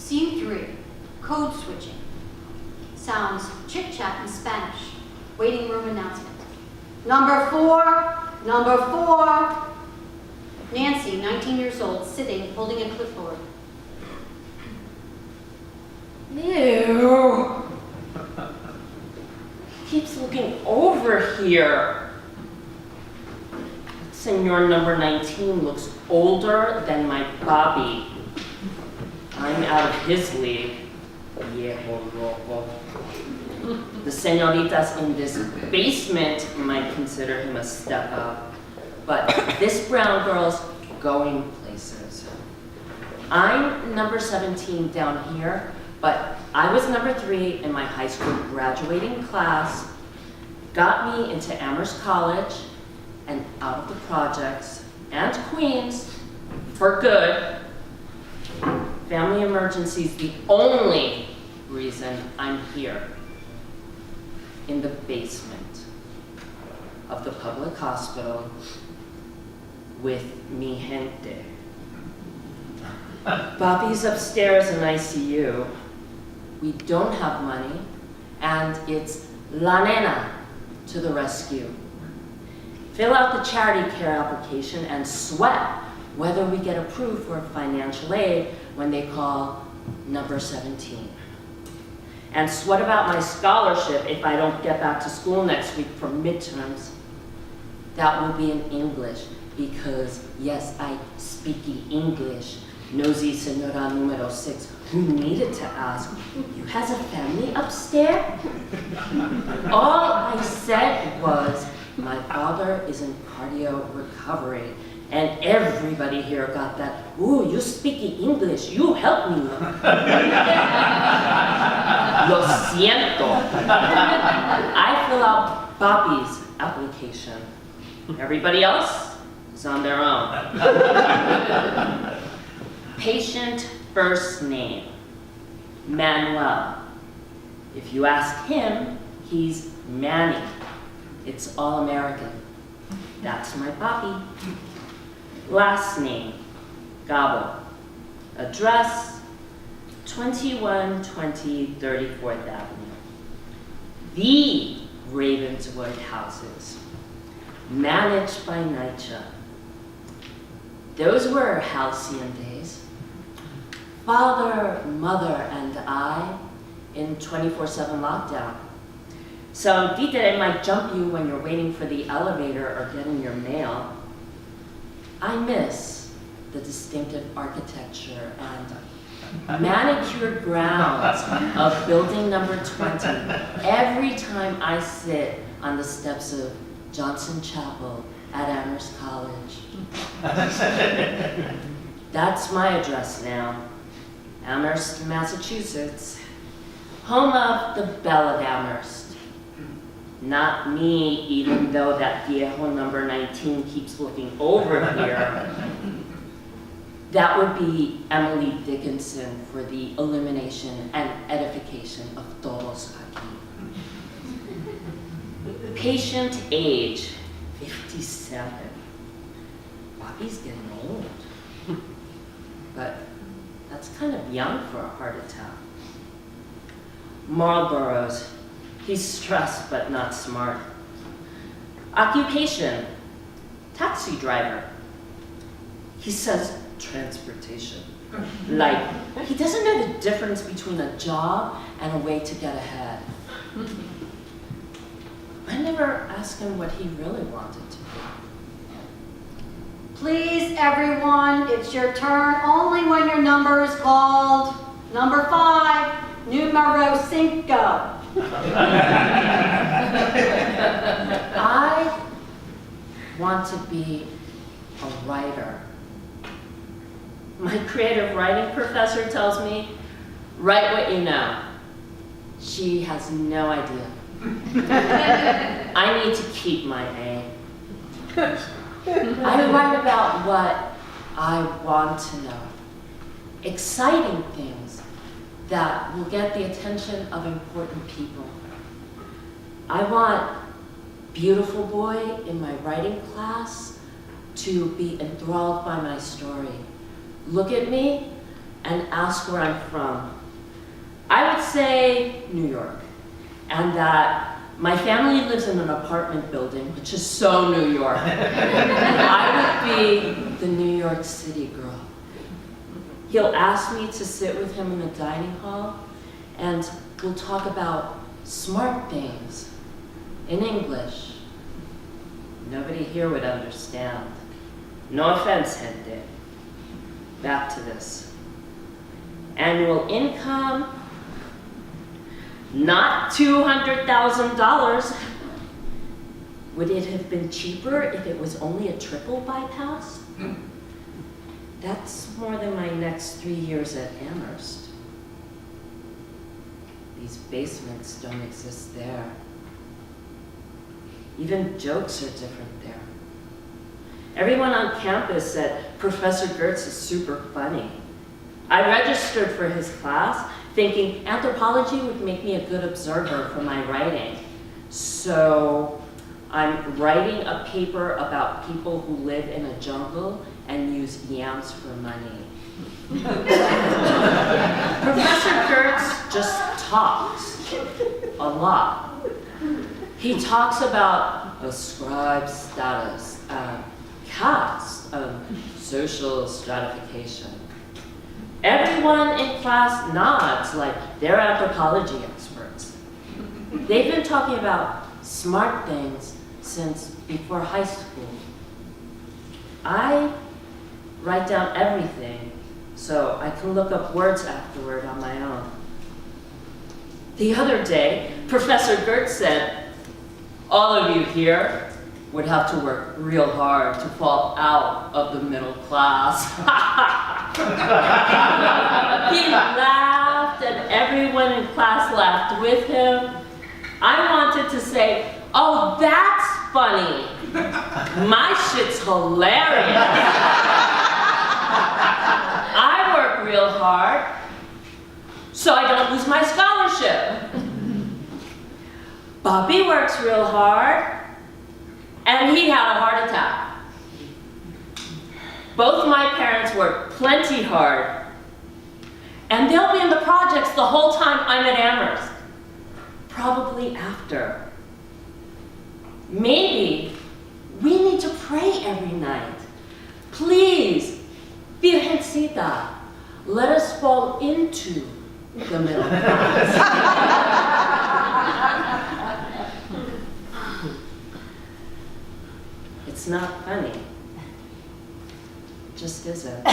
Scene 3, code switching. Sounds chit-chat in Spanish. Waiting room announcement. Number 4, number 4. Nancy, 19 years old, sitting, holding a clipboard. Ew. Keeps looking over here. Senor number 19 looks older than my Bobby. I'm out of his league. Viejo loco. The senoritas in this basement might consider him a step up, but this brown girl's going places. I'm number 17 down here, but I was number 3 in my high school graduating class, got me into Amherst College and out of the projects and Queens for good. Family emergency's the only reason I'm here. In the basement of the public hospital with mi gente. Bobby's upstairs in ICU. We don't have money, and it's La Nena to the rescue. Fill out the charity care application and sweat whether we get approved for financial aid when they call number 17. And sweat about my scholarship if I don't get back to school next week for midterms. That will be in English because, yes, I speak English. Nosy Senora numero 6, who needed to ask, you has a family upstairs? All I said was, my father is in cardio recovery. And everybody here got that, ooh, you speak English, you help me. Lo siento. I fill out Bobby's application. Everybody else is on their own. Patient first name, Manuel. If you ask him, he's Manny. It's all American. That's my Bobby. Last name, Gabo. Address, 2120 34th Avenue. The Ravenswood houses, managed by NYCHA. Those were halcyon days. Father, mother, and I in 24/7 lockdown. So Dieter might jump you when you're waiting for the elevator or getting your mail. I miss the distinctive architecture and manicured grounds of building number 20 every time I sit on the steps of Johnson Chapel at Amherst College. That's my address now, Amherst, Massachusetts, home of the Belle of Amherst. Not me, even though that viejo number 19 keeps looking over here. That would be Emily Dickinson for the elimination and edification of todos aquí. Patient age, 57. Bobby's getting old. But that's kind of young for a heart attack. Marlborough's. He's stressed but not smart. Occupation, taxi driver. He says transportation. Like, he doesn't know the difference between a job and a way to get ahead. I never asked him what he really wanted to do. Please, everyone, it's your turn only when your number is called. Number 5, numero 5. I want to be a writer. My creative writing professor tells me, write what you know. She has no idea. I need to keep my A. I write about what I want to know. Exciting things that will get the attention of important people. I want beautiful boy in my writing class to be enthralled by my story. Look at me, and ask where I'm from, I would say New York, and that my family lives in an apartment building, which is so New York. I would be the New York City girl. He'll ask me to sit with him in the dining hall, and we'll talk about smart things in English. Nobody here would understand. No offense, gente. Back to this. Annual income, not $200,000. Would it have been cheaper if it was only a triple bypass? That's more than my next 3 years at Amherst. These basements don't exist there. Even jokes are different there. Everyone on campus said Professor Gertz is super funny. I registered for his class thinking anthropology would make me a good observer for my writing. So I'm writing a paper about people who live in a jungle and use yams for money. Professor Gertz just talks a lot. He talks about a scribe status, caste, social stratification. Everyone in class nods like they're anthropology experts. They've been talking about smart things since before high school. I write down everything so I can look up words afterward on my own. The other day, Professor Gertz said, all of you here would have to work real hard to fall out of the middle class. He laughed and everyone in class laughed with him. I wanted to say, oh, that's funny. My shit's hilarious. I work real hard so I don't lose my scholarship. Bobby works real hard and he had a heart attack. Both my parents work plenty hard, and they'll be in the projects the whole time I'm at Amherst. Probably after. Maybe we need to pray every night. Please, Virgencita, let us fall into the middle class. It's not funny. Just isn't.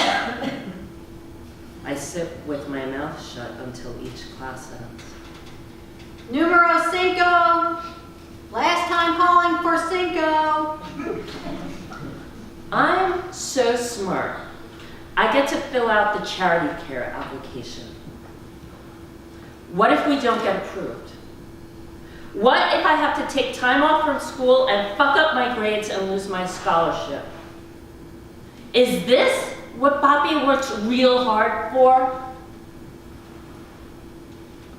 I sit with my mouth shut until each class ends. Numero cinco. Last time calling for cinco. I'm so smart. I get to fill out the charity care application. What if we don't get approved? What if I have to take time off from school and fuck up my grades and lose my scholarship? Is this what Bobby works real hard for?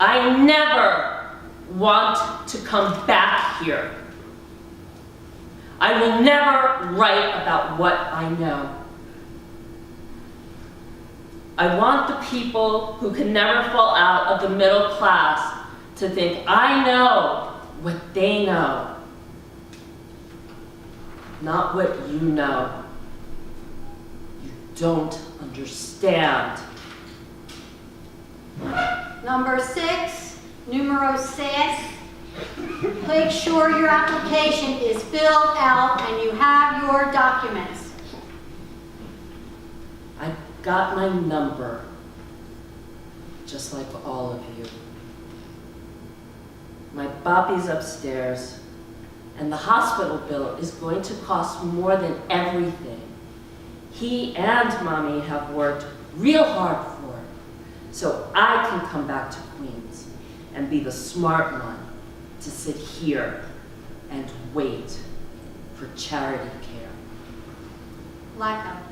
I never want to come back here. I will never write about what I know. I want the people who can never fall out of the middle class to think I know what they know, not what you know. You don't understand. Number 6, numero 6. Make sure your application is filled out and you have your documents. I got my number, just like all of you. My Bobby's upstairs, and the hospital bill is going to cost more than everything he and Mommy have worked real hard for, so I can come back to Queens and be the smart one to sit here and wait for charity care. Lack of.